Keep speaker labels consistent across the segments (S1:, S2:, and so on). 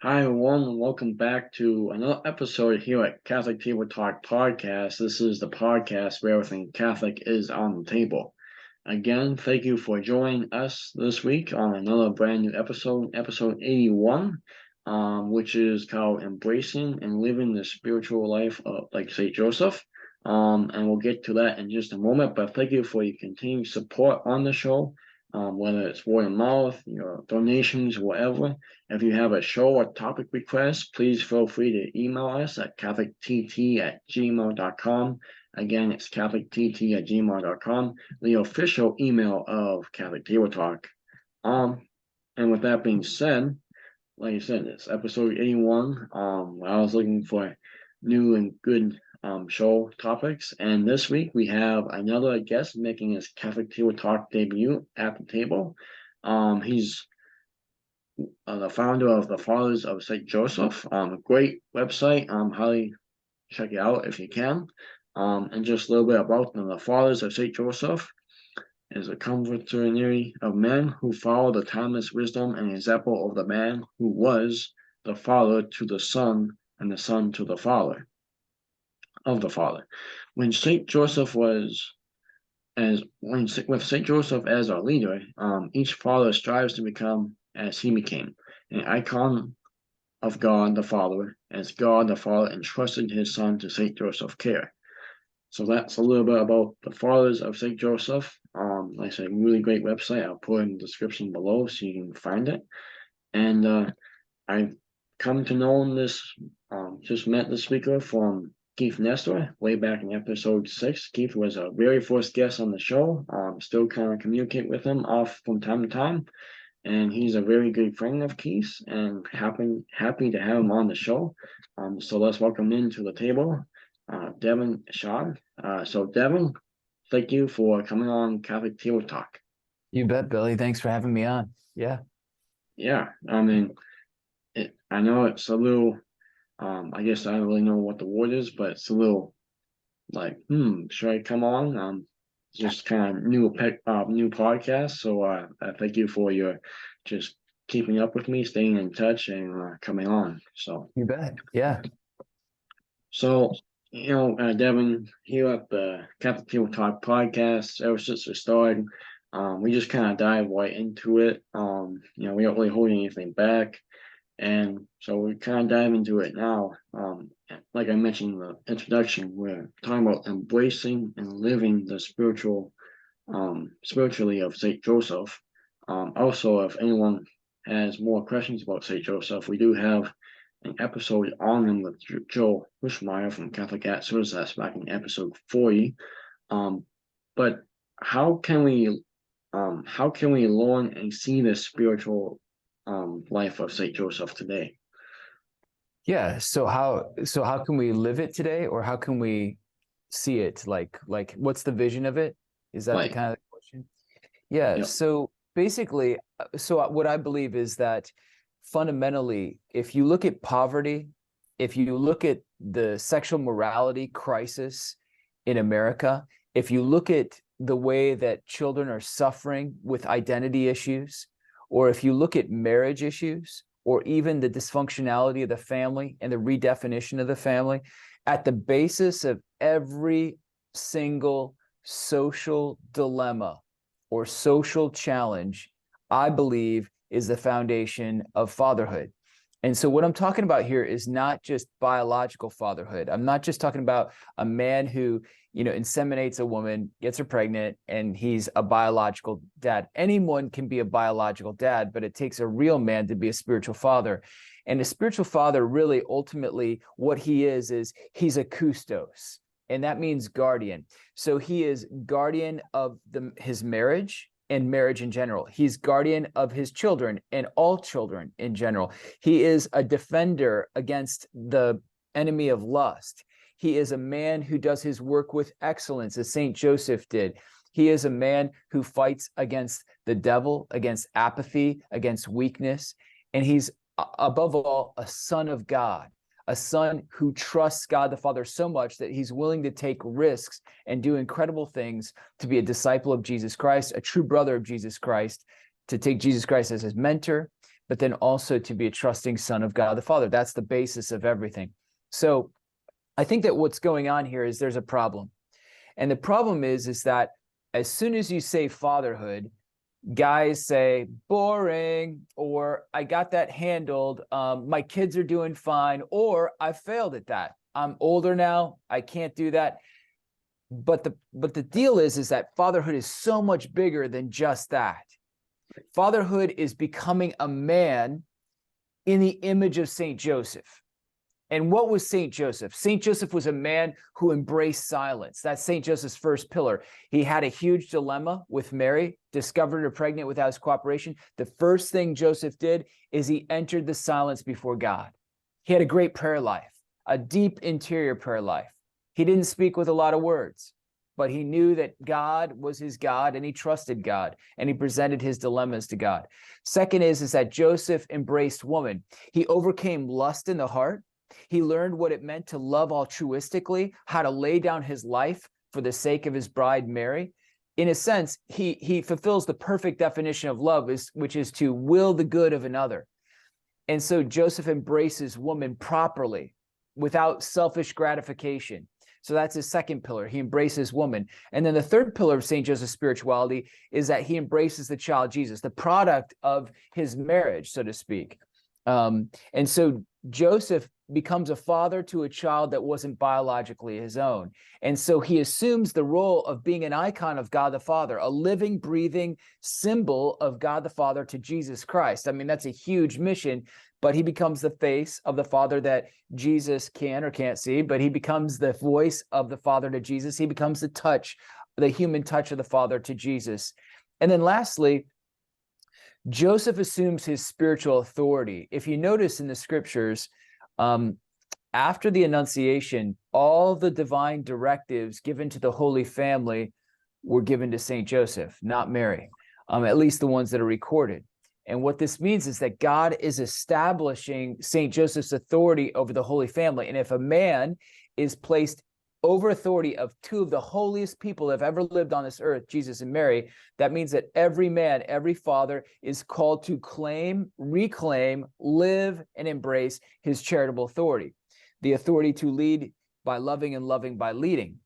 S1: Hi, everyone, and welcome back to another episode here at Catholic Table Talk Podcast. This is the podcast where everything Catholic is on the table. Again, thank you for joining us this week on another brand new episode, episode 81, which is called Embracing and Living the Spiritual Life of like St. Joseph. And we'll get to that in just a moment, but thank you for your continued support on the show. Whether it's word of mouth, your donations, whatever. If you have a show or topic request, please feel free to email us at catholictt@gmail.com. Again, it's catholictt@gmail.com, the official email of Catholic Table Talk. And with that being said, like I said, it's episode 81. I was looking for new and good show topics, and this week we have another guest making his Catholic Table Talk debut at the table. He's the founder of the Fathers of St. Joseph, a great website. Highly check it out if you can. And just a little bit about them. The Fathers of St. Joseph is a confraternity of men who follow the timeless wisdom and example of the man who was the father to the son and the son to the father of the father. When St. Joseph was with St. Joseph as our leader, each father strives to become as he became, an icon of God the Father, as God the Father entrusted his son to St. Joseph's care. So that's a little bit about the Fathers of St. Joseph. Like I said, really great website. I'll put it in the description below so you can find it. And I've come to know this, just met the speaker from Keith Nestor way back in episode 6. Keith was a very first guest on the show. Still kind of communicate with him off from time to time. And he's a very good friend of Keith's and happy to have him on the show. So let's welcome into the table, Devin Schadt. So Devin, thank you for coming on Catholic Table Talk.
S2: You bet, Billy. Thanks for having me on. Yeah.
S1: Yeah, I mean, I know it's a little, I guess I don't really know what the word is, but it's a little like, should I come on? Just kind of new podcast. So I thank you for your just keeping up with me, staying in touch, and coming on. So
S2: You bet. Yeah.
S1: So Devin, here at the Catholic Table Talk podcast, ever since it started, we just kind of dive right into it. We don't really hold anything back. And so we kind of dive into it now. Like I mentioned in the introduction, we're talking about embracing and living the spiritually of St. Joseph. Also, if anyone has more questions about St. Joseph, we do have an episode on him with Joe Wishmeyer from Catholic Answers. That's back in episode 40. But how can we learn and see the spiritual life of St. Joseph today?
S2: Yeah. So how can we live it today, or how can we see it? Like what's the vision of it? Is that the kind of question? Yeah.
S1: Yep.
S2: So basically, what I believe is that fundamentally, if you look at poverty, if you look at the sexual morality crisis in America, if you look at the way that children are suffering with identity issues, or if you look at marriage issues, or even the dysfunctionality of the family and the redefinition of the family, at the basis of every single social dilemma or social challenge, I believe, is the foundation of fatherhood. And so what I'm talking about here is not just biological fatherhood. I'm not just talking about a man who, inseminates a woman, gets her pregnant, and he's a biological dad. Anyone can be a biological dad, but it takes a real man to be a spiritual father. And a spiritual father, really, ultimately, what he is he's a custos, and that means guardian. So he is guardian of his marriage and marriage in general. He's guardian of his children and all children in general. He is a defender against the enemy of lust. He is a man who does his work with excellence, as St. Joseph did. He is a man who fights against the devil, against apathy, against weakness. And he's, above all, a son of God, a son who trusts God the Father so much that he's willing to take risks and do incredible things to be a disciple of Jesus Christ, a true brother of Jesus Christ, to take Jesus Christ as his mentor, but then also to be a trusting son of God the Father. That's the basis of everything. So I think that what's going on here is there's a problem. And the problem is that as soon as you say fatherhood, guys say boring, or I got that handled, my kids are doing fine, or I failed at that. I'm older now, I can't do that. But the deal is that fatherhood is so much bigger than just that. Fatherhood is becoming a man in the image of Saint Joseph. And what was Saint Joseph? Saint Joseph was a man who embraced silence. That's Saint Joseph's first pillar. He had a huge dilemma with Mary, discovered her pregnant without his cooperation. The first thing Joseph did is he entered the silence before God. He had a great prayer life, a deep interior prayer life. He didn't speak with a lot of words, but he knew that God was his God, and he trusted God, and he presented his dilemmas to God. Second is that Joseph embraced woman. He overcame lust in the heart. He learned what it meant to love altruistically, how to lay down his life for the sake of his bride, Mary. In a sense, he fulfills the perfect definition of love, which is to will the good of another. And so Joseph embraces woman properly, without selfish gratification. So that's his second pillar. He embraces woman. And then the third pillar of St. Joseph's spirituality is that he embraces the child Jesus, the product of his marriage, so to speak. And so Joseph becomes a father to a child that wasn't biologically his own. And so he assumes the role of being an icon of God the Father, a living, breathing symbol of God the Father to Jesus Christ. I mean, that's a huge mission, but he becomes the face of the Father that Jesus can or can't see, but he becomes the voice of the Father to Jesus. He becomes the touch, the human touch of the Father to Jesus. And then lastly, Joseph assumes his spiritual authority. If you notice in the scriptures, after the Annunciation, all the divine directives given to the Holy Family were given to Saint Joseph, not Mary, at least the ones that are recorded. And what this means is that God is establishing Saint Joseph's authority over the Holy Family. And if a man is placed over authority of two of the holiest people that have ever lived on this earth, Jesus and Mary, that means that every man, every father is called to claim, reclaim, live, and embrace his charitable authority, the authority to lead by loving and loving by leading.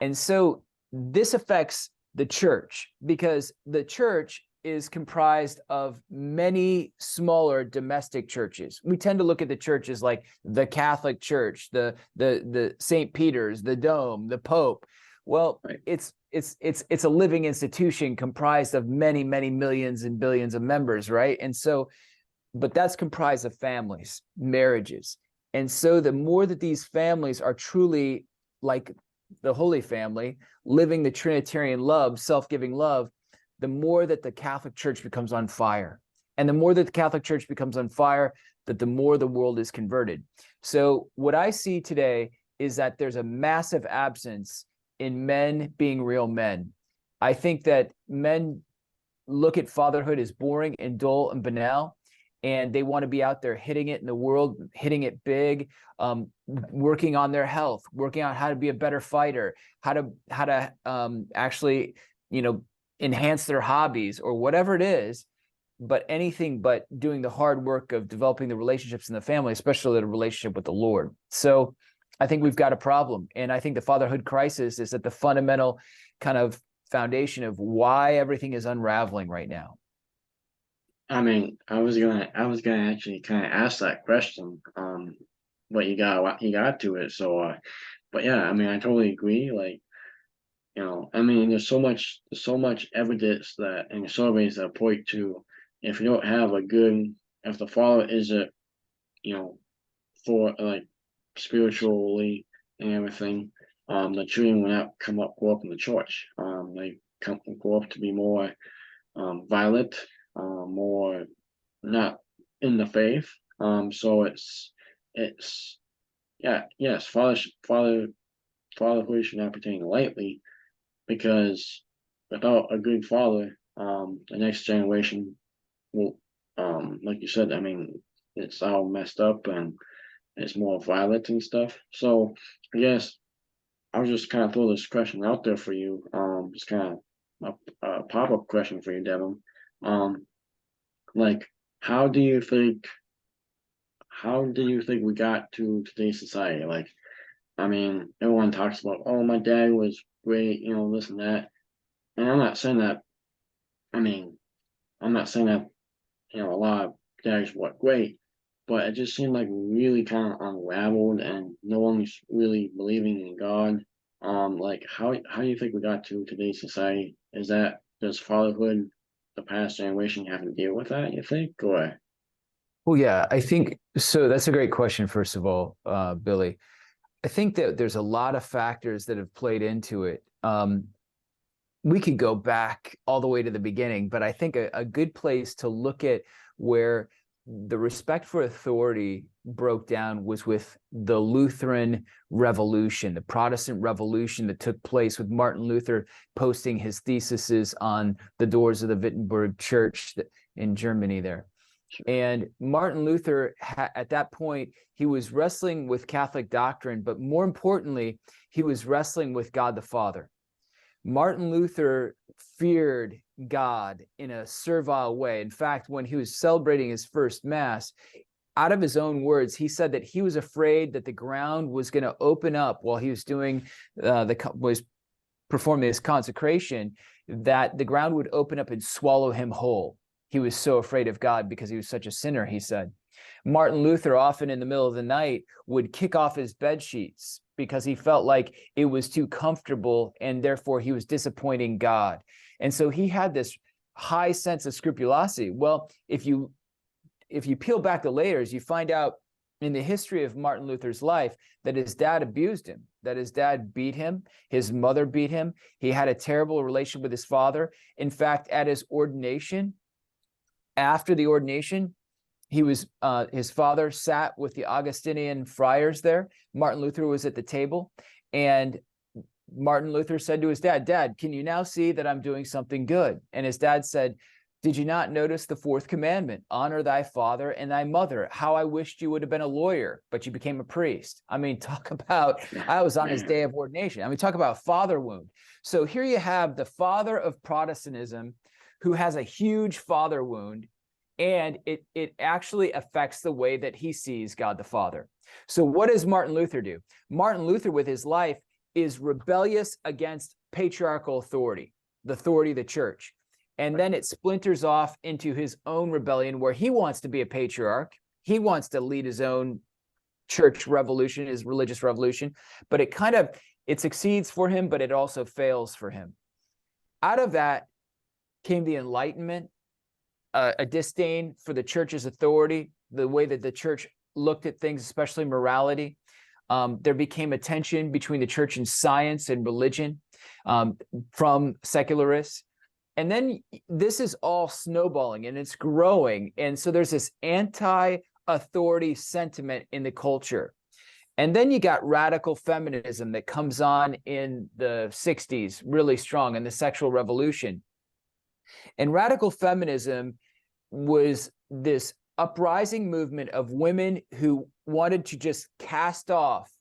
S2: And so this affects the church, because the church is comprised of many smaller domestic churches. We tend to look at the churches like the Catholic Church, the St. Peter's, the Dome, the Pope. Well, right. It's a living institution comprised of many, many millions and billions of members, right? And so, but that's comprised of families, marriages. And so the more that these families are truly like the Holy Family, living the Trinitarian love, self-giving love, the more that the Catholic Church becomes on fire. And the more that the Catholic Church becomes on fire, that the more the world is converted. So what I see today is that there's a massive absence in men being real men. I think that men look at fatherhood as boring and dull and banal, and they want to be out there hitting it in the world, hitting it big, working on their health, working on how to be a better fighter, how to actually, enhance their hobbies or whatever it is, but anything but doing the hard work of developing the relationships in the family, especially the relationship with the Lord. So I think we've got a problem. And I think the fatherhood crisis is at the fundamental kind of foundation of why everything is unraveling right now.
S1: I mean, I was gonna actually kind of ask that question, but you got to it. So, but yeah, I mean, I totally agree. Like, I mean, there's so much evidence that and surveys that point to if you don't have if the father isn't, for like spiritually and everything, the children will not grow up in the church. They grow up to be more violent, more not in the faith. So it's yeah, yes, fatherhood should not be taken lightly, because without a good father, the next generation will, like you said, I mean, it's all messed up and it's more violent and stuff. So I guess I'll just kind of throw this question out there for you. Just kind of a pop-up question for you, Devin. Like, how do you think we got to today's society? Like, I mean, everyone talks about, oh, my dad was great, this and that. And I'm not saying that, I mean, I'm not saying that, a lot of dads were great, but it just seemed like really kind of unraveled and no one was really believing in God. Like how do you think we got to today's society? Is that does fatherhood, the past generation have to deal with that, you think? Or
S2: Well, yeah, I think so. That's a great question, first of all, Billy. I think that there's a lot of factors that have played into it. We could go back all the way to the beginning, but I think a good place to look at where the respect for authority broke down was with the Lutheran Revolution, the Protestant Revolution that took place with Martin Luther posting his theses on the doors of the Wittenberg Church in Germany there. And Martin Luther, at that point, he was wrestling with Catholic doctrine, but more importantly, he was wrestling with God the Father. Martin Luther feared God in a servile way. In fact, when he was celebrating his first Mass, out of his own words, he said that he was afraid that the ground was going to open up while he was doing was performing this consecration, that the ground would open up and swallow him whole. He was so afraid of God because he was such a sinner, he said. Martin Luther, often in the middle of the night, would kick off his bed sheets because he felt like it was too comfortable and therefore he was disappointing God. And so he had this high sense of scrupulosity. Well, if you peel back the layers, you find out in the history of Martin Luther's life that his dad abused him, that his dad beat him, his mother beat him. He had a terrible relationship with his father. In fact, at his ordination, after the ordination, his father sat with the Augustinian friars there. Martin Luther was at the table, and Martin Luther said to his dad, "Dad, can you now see that I'm doing something good?" And his dad said, "Did you not notice the fourth commandment? Honor thy father and thy mother. How I wished you would have been a lawyer, but you became a priest." I mean, talk about, I was on his day of ordination. I mean, talk about father wound. So here you have the father of Protestantism who has a huge father wound, and it actually affects the way that he sees God the Father. So what does Martin Luther do? Martin Luther, with his life, is rebellious against patriarchal authority, the authority of the church. And then it splinters off into his own rebellion where he wants to be a patriarch. He wants to lead his own church revolution, his religious revolution, but it succeeds for him, but it also fails for him. Out of that came the Enlightenment, a disdain for the church's authority, the way that the church looked at things, especially morality. There became a tension between the church and science and religion from secularists. And then this is all snowballing and it's growing. And so there's this anti-authority sentiment in the culture. And then you got radical feminism that comes on in the 60s, really strong, and the sexual revolution. And radical feminism was this uprising movement of women who wanted to just cast off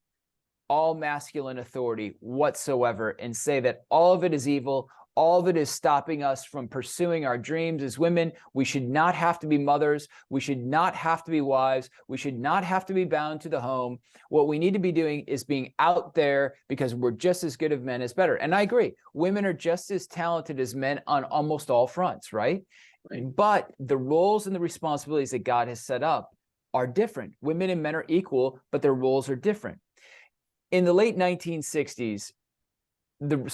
S2: all masculine authority whatsoever and say that all of it is evil, all of it is stopping us from pursuing our dreams as women. We should not have to be mothers. We should not have to be wives. We should not have to be bound to the home. What we need to be doing is being out there because we're just as good of men as better. And I agree, women are just as talented as men on almost all fronts, right? But the roles and the responsibilities that God has set up are different. Women and men are equal, but their roles are different. In the late 1960s, the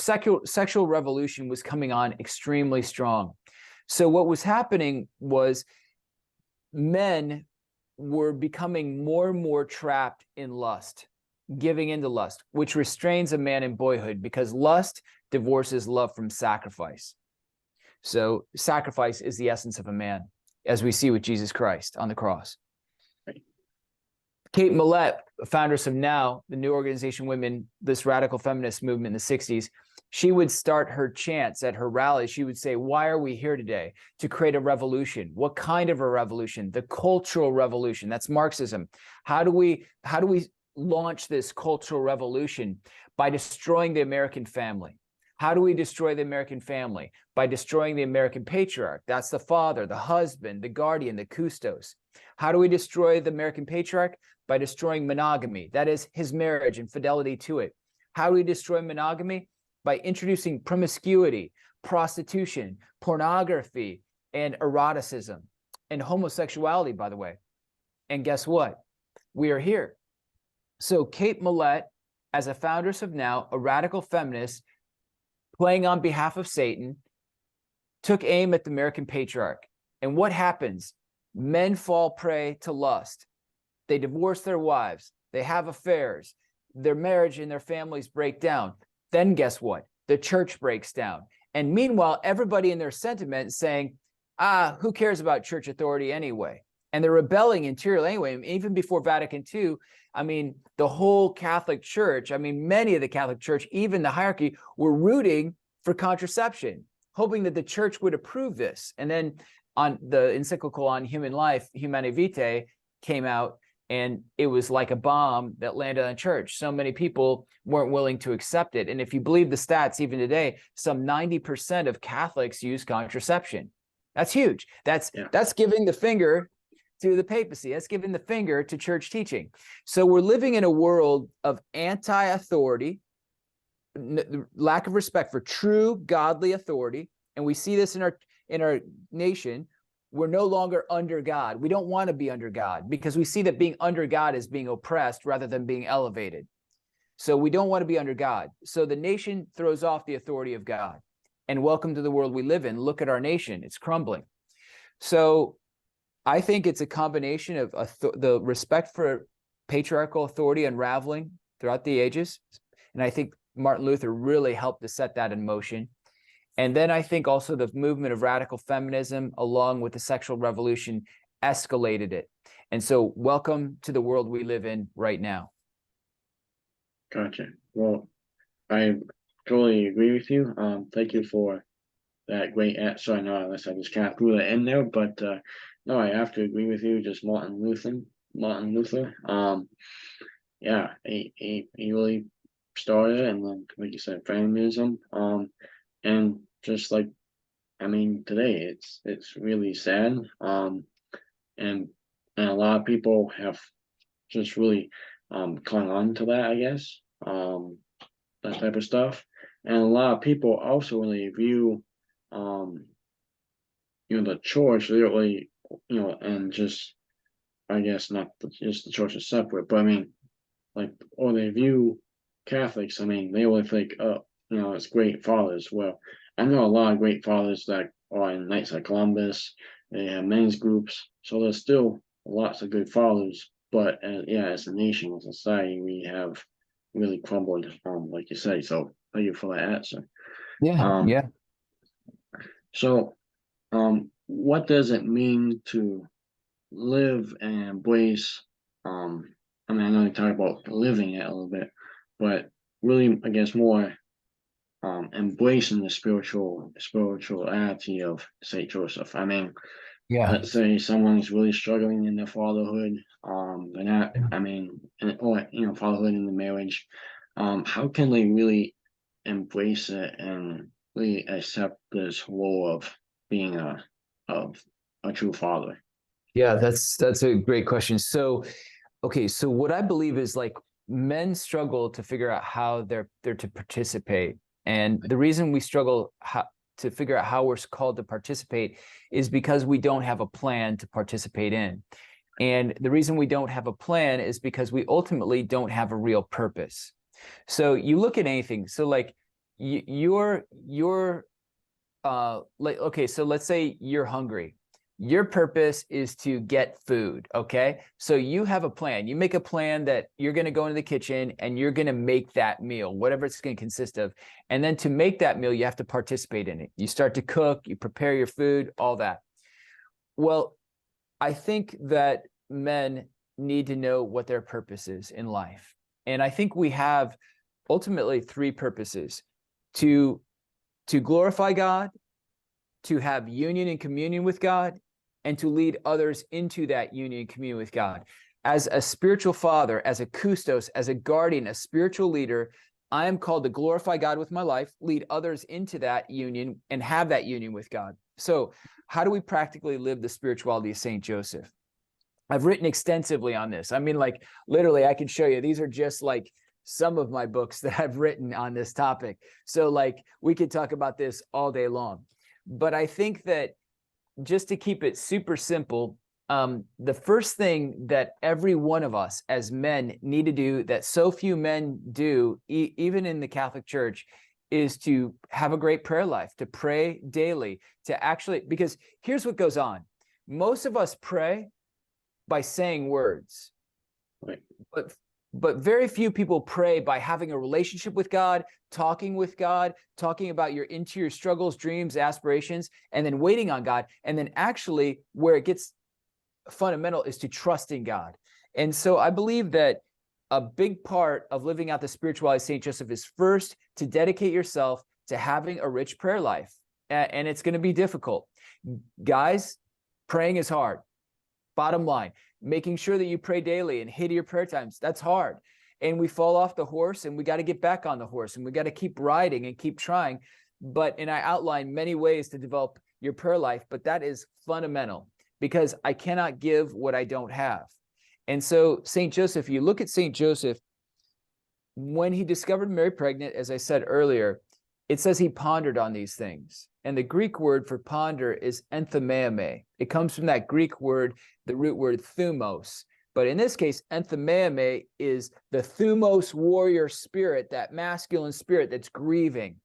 S2: sexual revolution was coming on extremely strong. So what was happening was men were becoming more and more trapped in lust, giving into lust, which restrains a man in boyhood because lust divorces love from sacrifice. So sacrifice is the essence of a man, as we see with Jesus Christ on the cross. Kate Millett, founders of NOW, the new organization women, this radical feminist movement in the 60s, she would start her chants at her rallies. She would say, why are we here today? To create a revolution. What kind of a revolution? The cultural revolution. That's Marxism. How do we launch this cultural revolution? By destroying the American family. How do we destroy the American family? By destroying the American patriarch. That's the father, the husband, the guardian, the custos. How do we destroy the American patriarch? By destroying monogamy. That is his marriage and fidelity to it. How do we destroy monogamy? By introducing promiscuity, prostitution, pornography, and eroticism, and homosexuality, by the way. And guess what? We are here. So Kate Millett, as a foundress of Now, a radical feminist, playing on behalf of Satan, took aim at the American patriarch. And what happens? Men fall prey to lust. They divorce their wives. They have affairs. Their marriage and their families break down. Then guess what? The church breaks down. And meanwhile, everybody in their sentiment is saying, who cares about church authority anyway? And they're rebelling interiorly anyway. Even before Vatican II, I mean, the whole Catholic Church, I mean, many of the Catholic Church, even the hierarchy, were rooting for contraception, hoping that the church would approve this. And then on the encyclical on human life, Humanae Vitae, came out, and it was like a bomb that landed on church. So many people weren't willing to accept it. And if you believe the stats, even today, some 90% of Catholics use contraception. That's huge. That's giving the finger to the papacy. That's giving the finger to church teaching. So we're living in a world of anti-authority, lack of respect for true godly authority. And we see this in our nation. We're no longer under God. We don't want to be under God because we see that being under God is being oppressed rather than being elevated. So we don't want to be under God. So the nation throws off the authority of God. And welcome to the world we live in. Look at our nation. It's crumbling. So I think it's a combination of the respect for patriarchal authority unraveling throughout the ages. And I think Martin Luther really helped to set that in motion. And then I think also the movement of radical feminism, along with the sexual revolution, escalated it. And so welcome to the world we live in right now.
S1: Gotcha. Well, I totally agree with you. Thank you for that great answer. I know I just kind of threw that in there, but no, I have to agree with you. Just Martin Luther. Yeah, he really started it, and then, like you said, feminism. And just like, I mean, today it's really sad. And a lot of people have just really clung on to that, I guess. That type of stuff. And a lot of people also really view the church literally, and just, I guess, not just the church is separate, but I mean, like, or they view Catholics, I mean, they only think, it's great fathers. Well, I know a lot of great fathers that are in Knights of Columbus. They have men's groups, so there's still lots of good fathers. But as a nation, as a society, we have really crumbled, like you say. So thank you for that answer.
S2: Yeah.
S1: So, what does it mean to live and embrace? I mean, I know you talk about living it a little bit, but really, I guess, more embracing the spirituality of Saint Joseph. I mean, let's say someone's really struggling in their fatherhood, they're not, I mean, or fatherhood in the marriage. How can they really embrace it and really accept this role of being a true father?
S2: Yeah, that's a great question. So, okay, so what I believe is, like, men struggle to figure out how they're to participate. And the reason we struggle to figure out how we're called to participate is because we don't have a plan to participate in. And the reason we don't have a plan is because we ultimately don't have a real purpose. So you look at anything. So like you're like, okay, so let's say you're hungry. Your purpose is to get food, okay? So you have a plan. You make a plan that you're going to go into the kitchen and you're going to make that meal, whatever it's going to consist of. And then to make that meal, you have to participate in it. You start to cook, you prepare your food, all that. Well, I think that men need to know what their purpose is in life. And I think we have ultimately three purposes: to glorify God, to have union and communion with God, and to lead others into that union and communion with God. As a spiritual father, as a custos, as a guardian, a spiritual leader, I am called to glorify God with my life, lead others into that union, and have that union with God. So how do we practically live the spirituality of St. Joseph? I've written extensively on this. I mean, like, literally, I can show you. These are just like some of my books that I've written on this topic. So like, we could talk about this all day long. But I think that just to keep it super simple, the first thing that every one of us as men need to do, that so few men do, even in the Catholic Church, is to have a great prayer life, to pray daily, to actually, because here's what goes on. Most of us pray by saying words,
S1: Right.
S2: but very few people pray by having a relationship with God, talking with God, talking about your interior struggles, dreams, aspirations, and then waiting on God. And then actually where it gets fundamental is to trusting God. And so I believe that a big part of living out the spirituality of St. Joseph is first to dedicate yourself to having a rich prayer life. And it's going to be difficult. Guys, praying is hard. Bottom line, making sure that you pray daily and hit your prayer times, that's hard. And we fall off the horse and we got to get back on the horse and we got to keep riding and keep trying. And I outline many ways to develop your prayer life, but that is fundamental because I cannot give what I don't have. And so St. Joseph, you look at St. Joseph, when he discovered Mary pregnant, as I said earlier, it says he pondered on these things. And the Greek word for ponder is enthemeame. It comes from that Greek word, the root word thumos. But in this case, enthemeame is the thumos warrior spirit, that masculine spirit that's grieving.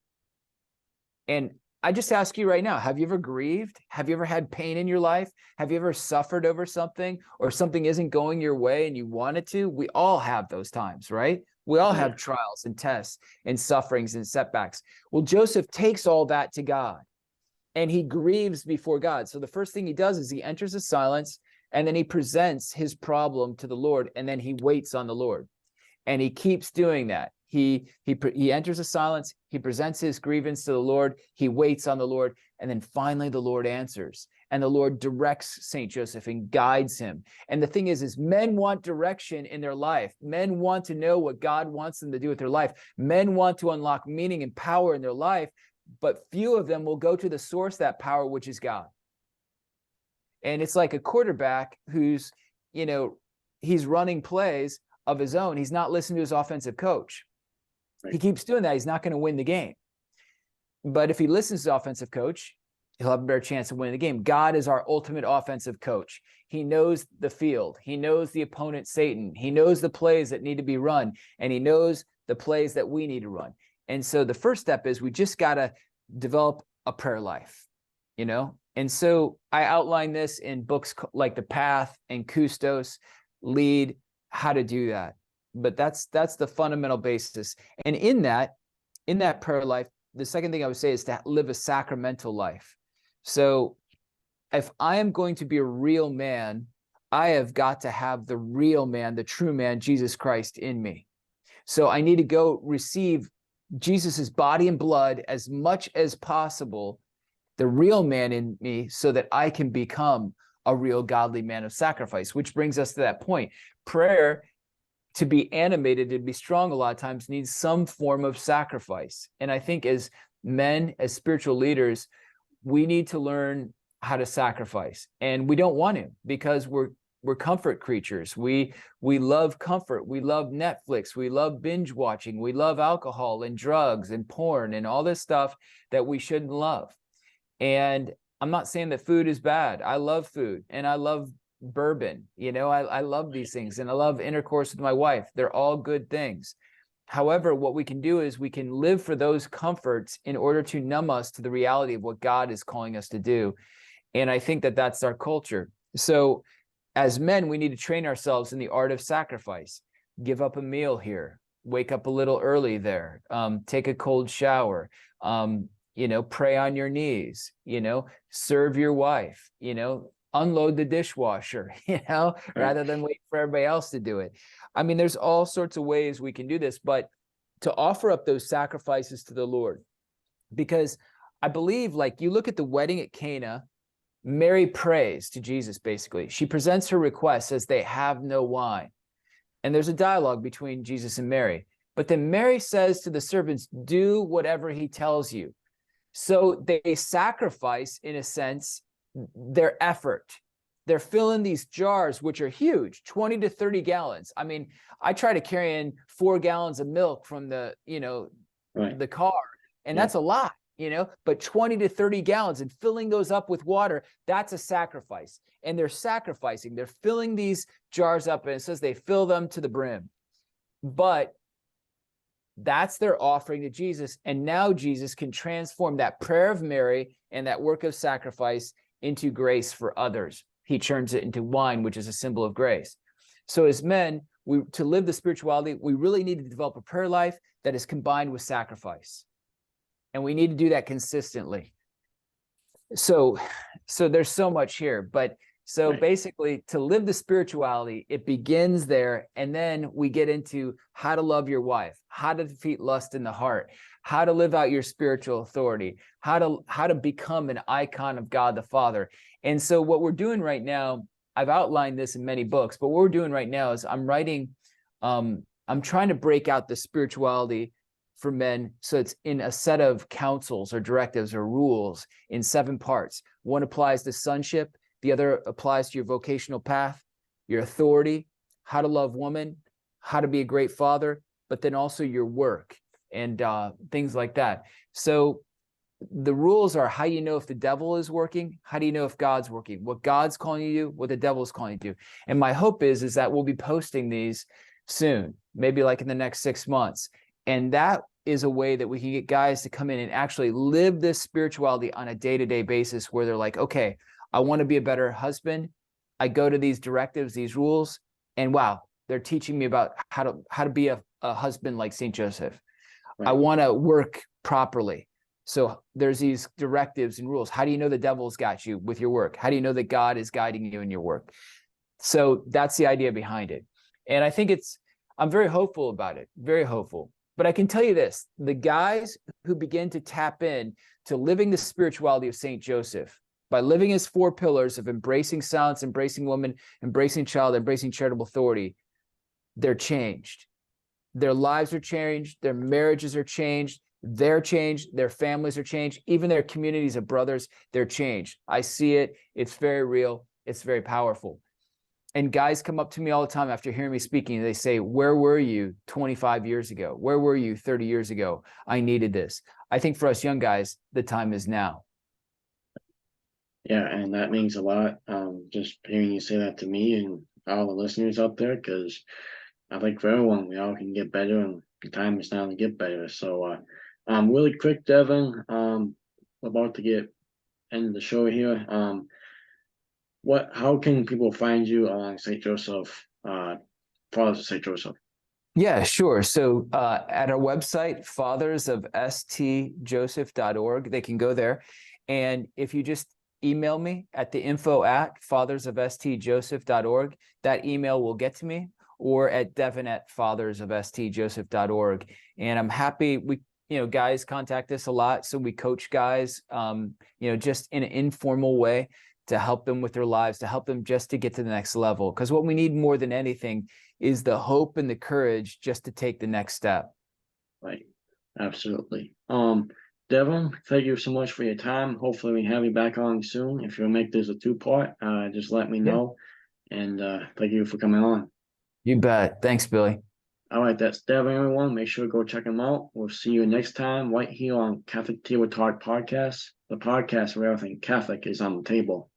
S2: And I just ask you right now, have you ever grieved? Have you ever had pain in your life? Have you ever suffered over something or something isn't going your way and you want it to? We all have those times, right? We all have trials and tests and sufferings and setbacks. Well, Joseph takes all that to God and he grieves before God. So the first thing he does is he enters the silence and then he presents his problem to the Lord and then he waits on the Lord. And he keeps doing that. He enters a silence, he presents his grievance to the Lord, he waits on the Lord, and then finally the Lord answers. And the Lord directs St. Joseph and guides him. And the thing is men want direction in their life. Men want to know what God wants them to do with their life. Men want to unlock meaning and power in their life, but few of them will go to the source of that power, which is God. And it's like a quarterback who's, he's running plays of his own. He's not listening to his offensive coach. Right. He keeps doing that. He's not going to win the game. But if he listens to the offensive coach, he'll have a better chance of winning the game. God is our ultimate offensive coach. He knows the field. He knows the opponent, Satan. He knows the plays that need to be run, and he knows the plays that we need to run. And so the first step is we just got to develop a prayer life, And so I outline this in books like The Path and Custos, Lead, how to do that. But that's the fundamental basis. And in that prayer life, the second thing I would say is to live a sacramental life. So if I am going to be a real man, I have got to have the real man, the true man, Jesus Christ in me. So I need to go receive Jesus's body and blood as much as possible, the real man in me, so that I can become a real godly man of sacrifice, which brings us to that point. Prayer, to be animated, to be strong, a lot of times needs some form of sacrifice. And I think as men, as spiritual leaders, we need to learn how to sacrifice. And we don't want to, because we're comfort creatures. We love comfort. We love Netflix. We love binge watching. We love alcohol and drugs and porn and all this stuff that we shouldn't love. And I'm not saying that food is bad. I love food and I love bourbon. I love these things and I love intercourse with my wife. They're all good things. However, what we can do is we can live for those comforts in order to numb us to the reality of what God is calling us to do. And I think that that's our culture. So as men, we need to train ourselves in the art of sacrifice. Give up a meal here, wake up a little early there, take a cold shower, pray on your knees, serve your wife, unload the dishwasher, rather than wait for everybody else to do it. I mean, there's all sorts of ways we can do this, but to offer up those sacrifices to the Lord, because I believe, like, you look at the wedding at Cana, Mary prays to Jesus, basically. She presents her request, says they have no wine. And there's a dialogue between Jesus and Mary. But then Mary says to the servants, do whatever he tells you. So they sacrifice, in a sense, their effort. They're filling these jars, which are huge, 20 to 30 gallons. I mean, I try to carry in 4 gallons of milk from the,
S1: Right.
S2: the car, and
S1: Yeah.
S2: that's a lot, but 20 to 30 gallons and filling those up with water, that's a sacrifice. And they're sacrificing, they're filling these jars up, and it says they fill them to the brim. But that's their offering to Jesus. And now Jesus can transform that prayer of Mary and that work of sacrifice into grace for others. He turns it into wine, which is a symbol of grace. So as men, to live the spirituality, we really need to develop a prayer life that is combined with sacrifice. And we need to do that consistently. So there's so much here, but so
S1: Right.
S2: basically, to live the spirituality, it begins there, and then we get into how to love your wife, how to defeat lust in the heart, how to live out your spiritual authority, how to become an icon of God the Father. And so what we're doing right now, I've outlined this in many books, but what we're doing right now is I'm trying to break out the spirituality for men, so it's in a set of counsels or directives or rules in 7 parts. One applies to sonship. The other applies to your vocational path, your authority, how to love woman, how to be a great father, but then also your work and things like that. So the rules are how you know if the devil is working, how do you know if God's working, what God's calling you to do, what the devil's calling you to do. And my hope is that we'll be posting these soon, maybe like in the next 6 months. And that is a way that we can get guys to come in and actually live this spirituality on a day-to-day basis, where they're like, okay, I want to be a better husband. I go to these directives, these rules, and wow, they're teaching me about how to be a husband like St. Joseph.
S1: Right.
S2: I want to work properly. So there's these directives and rules. How do you know the devil's got you with your work? How do you know that God is guiding you in your work? So that's the idea behind it. And I think I'm very hopeful about it, very hopeful. But I can tell you this, the guys who begin to tap in to living the spirituality of St. Joseph, by living his 4 pillars of embracing silence, embracing woman, embracing child, embracing charitable authority, they're changed. Their lives are changed. Their marriages are changed. They're changed. Their families are changed. Even their communities of brothers, they're changed. I see it. It's very real. It's very powerful. And guys come up to me all the time after hearing me speaking. They say, where were you 25 years ago? Where were you 30 years ago? I needed this. I think for us young guys, the time is now.
S1: Yeah, and that means a lot. Just hearing you say that to me and all the listeners out there, because I think for everyone, we all can get better, and the time is now to get better. So, really quick, Devin, we're about to get end of the show here. How can people find you on St. Joseph, Fathers of St. Joseph?
S2: Yeah, sure. So at our website, fathersofstjoseph.org, they can go there. And if you just email me at the info@fathersofstjoseph.org, that email will get to me, or at devin@fathersofstjoseph.org. And I'm happy, guys contact us a lot. So we coach guys, just in an informal way to help them with their lives, to help them just to get to the next level. Because what we need more than anything is the hope and the courage just to take the next step.
S1: Right. Absolutely. Devin, thank you so much for your time. Hopefully we have you back on soon. If you'll make this a 2-part, just let me know. And thank you for coming on.
S2: You bet. Thanks, Billy.
S1: All right, that's Devin, everyone. Make sure to go check him out. We'll see you next time right here on Catholic Table Talk Podcast, the podcast where everything Catholic is on the table.